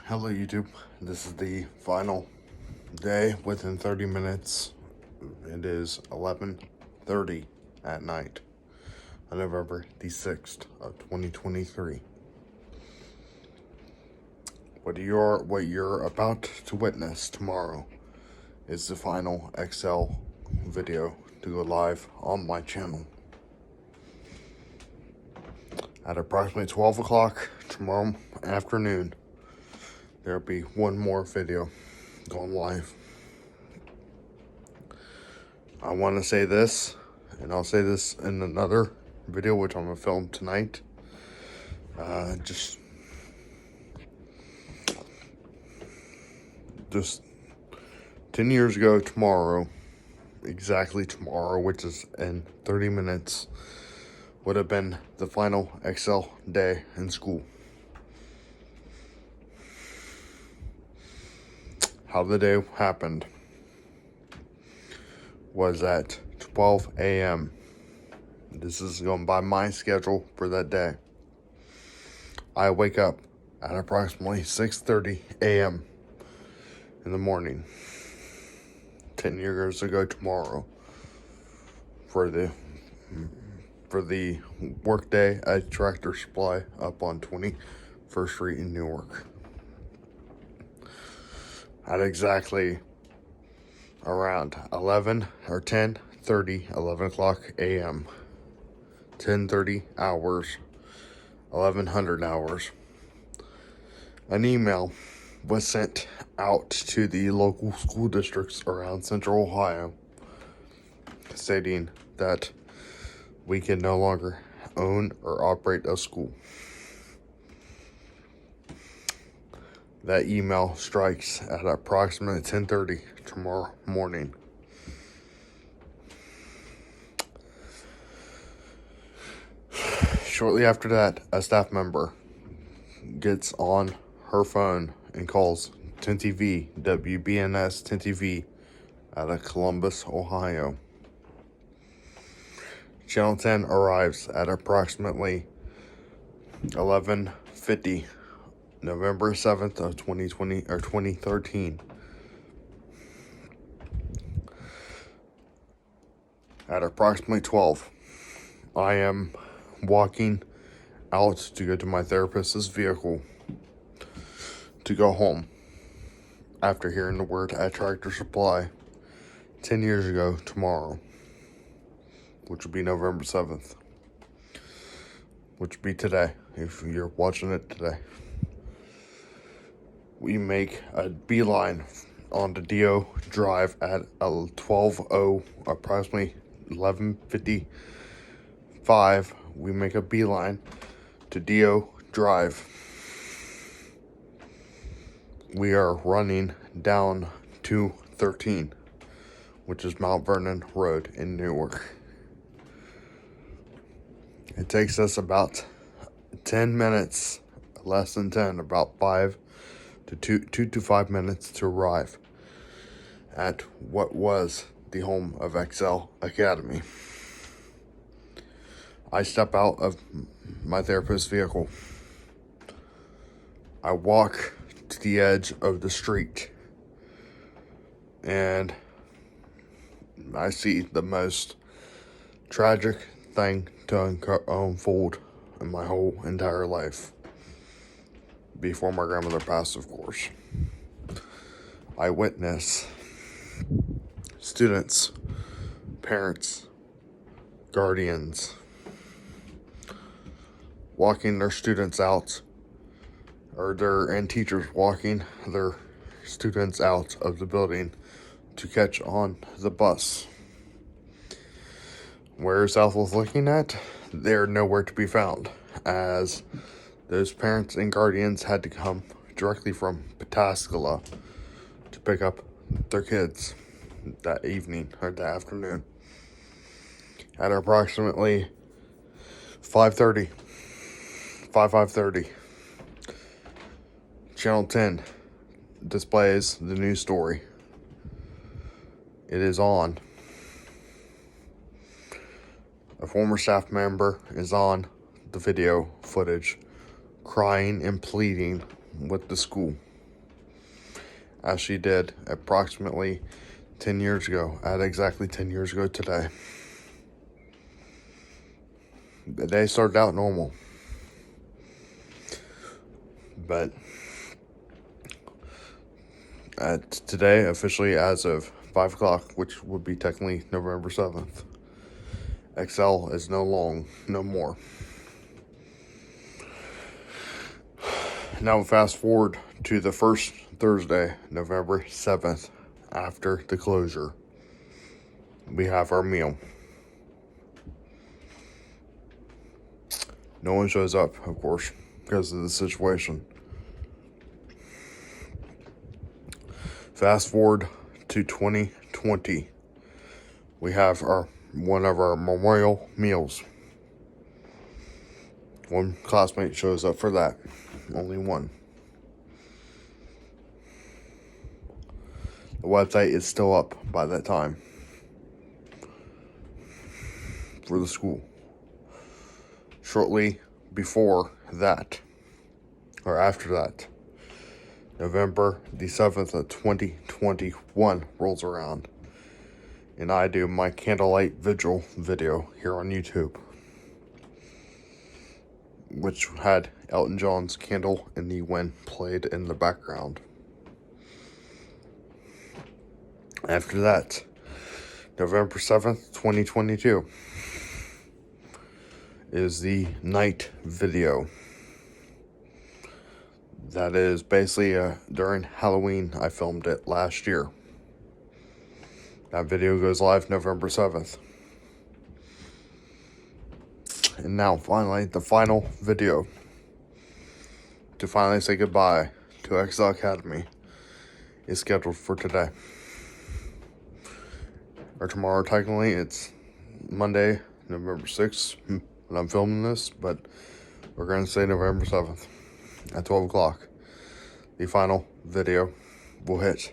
Hello YouTube, this is the final day within 30 minutes. It is 11:30 at night on November the 6th of 2023. What you're about to witness tomorrow is the final Excel video to go live on my channel. At approximately 12 o'clock tomorrow afternoon, there'll be one more video going live. I want to say this, and I'll say this in another video, which I'm going to film tonight. Just 10 years ago tomorrow, exactly tomorrow, which is in 30 minutes, would have been the final Excel day in school. How the day happened was at 12 a.m. This is going by my schedule for that day. I wake up at approximately 6:30 a.m. in the morning, 10 years ago tomorrow, for the work day at Tractor Supply up on 21st Street in Newark. At exactly around 11 o'clock a.m., 10:30 hours, 1100 hours, an email was sent out to the local school districts around Central Ohio stating that we can no longer own or operate a school. That email strikes at approximately 10:30 tomorrow morning. Shortly after that, a staff member gets on her phone and calls 10 TV, WBNS 10 TV out of Columbus, Ohio. Channel 10 arrives at approximately 11:50, November 7th of 2013. At approximately 12, I am walking out to go to my therapist's vehicle to go home after hearing the word at Tractor Supply 10 years ago tomorrow, which would be November 7th, which would be today if you're watching it today. We make a beeline on the DO Drive at 12:00, approximately 11:55. We make a beeline to DO Drive. We are running down 213, which is Mount Vernon Road in Newark. It takes us about 10 minutes, less than 10, about 2 to 5 minutes to arrive at what was the home of Excel Academy. I step out of my therapist's vehicle. I walk to the edge of the street, and I see the most tragic thing to unfold in my whole entire life. Before my grandmother passed, of course. I witness students, parents, guardians walking their students out, and teachers walking their students out of the building to catch on the bus. Where South was looking at, they're nowhere to be found, as those parents and guardians had to come directly from Pataskala to pick up their kids that evening or that afternoon. At approximately 5:30, 5:30, Channel 10 displays the news story. It is on. A former staff member is on the video footage crying and pleading with the school. as she did approximately 10 years ago, at exactly 10 years ago today. The day started out normal, but today, officially as of 5 o'clock, which would be technically November 7th, Excel is no more. Now fast forward to the first Thursday, November 7th, after the closure. We have our meal. No one shows up, of course, because of the situation. Fast forward to 2020. We have one of our memorial meals. One classmate shows up for that. Only one. The website is still up by that time for the school. Shortly before that, or after that, November the 7th of 2021 rolls around, and I do my candlelight vigil video here on YouTube, which had Elton John's Candle in the Wind played in the background. After that, November 7th, 2022, is the night video. That is basically during Halloween. I filmed it last year. That video goes live November 7th. And now, finally, the final video to finally say goodbye to Excel Academy is scheduled for today. Or tomorrow, technically. It's Monday, November 6th, when I'm filming this, but we're going to say November 7th at 12 o'clock. The final video will hit.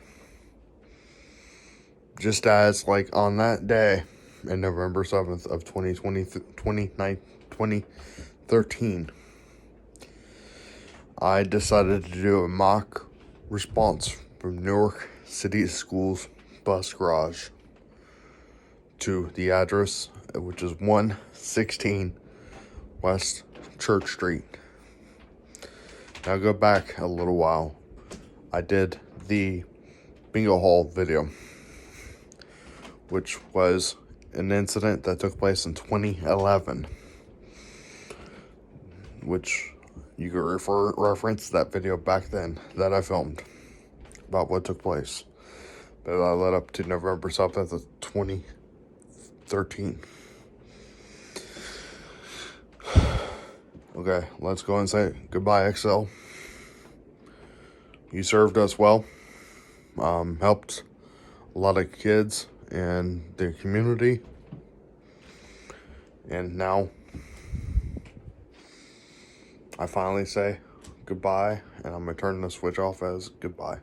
Just as, like, on that day, in November 7th of 2013, I decided to do a mock response from Newark City Schools bus garage to the address, which is 116 West Church Street. Now go back a little while. I did the bingo hall video, which was an incident that took place in 2011, which you can reference that video back then that I filmed about what took place. But I led up to November 7th of 2013. Okay, let's go and say goodbye, Excel. You served us well, helped a lot of kids and the community, and now I finally say goodbye, and I'm going to turn the switch off as goodbye.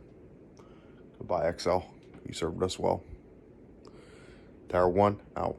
Goodbye, Excel. You served us well. Tower 1 out.